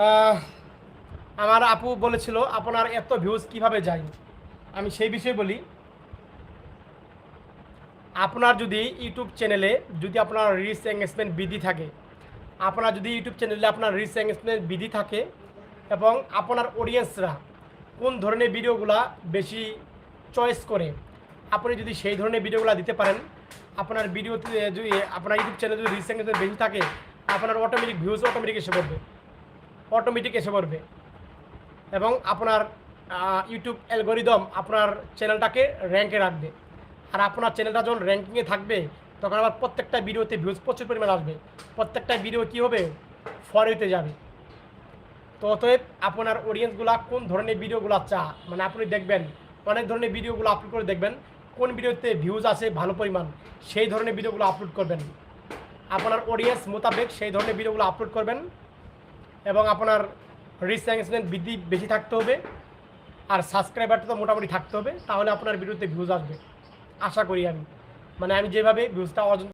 আহ, আমার আপু বলেছিল আপনার এত ভিউজ কিভাবে যায়। আমি সেই বিষয়ে বলি। আপনার যদি ইউটিউব চ্যানেলে যদি আপনার রিচ এঙ্গেজমেন্ট বৃদ্ধি থাকে, আপনার যদি ইউটিউব চ্যানেলে আপনার রিচ এঙ্গেজমেন্ট বৃদ্ধি থাকে এবং আপনার অডিয়েন্সরা কোন ধরনের ভিডিওগুলা বেশি চয়েস করে, আপনি যদি সেই ধরনের ভিডিওগুলো দিতে পারেন, আপনার ভিডিওতে যদি আপনার ইউটিউব চ্যানেলে যদি রিচ এঙ্গেজমেন্ট বেশি থাকে, আপনার অটোমেটিক ভিউজ অটোমেটিক এসে পড়বে, অটোমেটিক এসে পড়বে। এবং আপনার ইউটিউব অ্যালগোরিদম আপনার চ্যানেলটাকে র্যাঙ্কে রাখবে। আর আপনার চ্যানেলটা যখন র্যাঙ্কিংয়ে থাকবে, তখন আবার প্রত্যেকটা ভিডিওতে ভিউজ প্রচুর পরিমাণে আসবে, প্রত্যেকটা ভিডিও কী হবে, ফর হতে যাবে। তো অতএব আপনার অডিয়েন্সগুলা কোন ধরনের ভিডিওগুলো মানে আপনি দেখবেন, অনেক ধরনের ভিডিওগুলো আপলোড করে দেখবেন কোন ভিডিওতে ভিউজ আছে ভালো পরিমাণ, সেই ধরনের ভিডিওগুলো আপলোড করবেন। আপনার অডিয়েন্স মোতাবেক সেই ধরনের ভিডিওগুলো আপলোড করবেন এবং আপনার রিচ এঙ্গেজমেন্ট বৃদ্ধি বেশি থাকতে হবে। আর সাবস্ক্রাইবারটা তো মোটামুটি থাকতে হবে, তাহলে আপনার ভিডিওতে ভিউজ আসবে আশা করি আমি। মানে আমি যেভাবে ভিউজটা অর্জন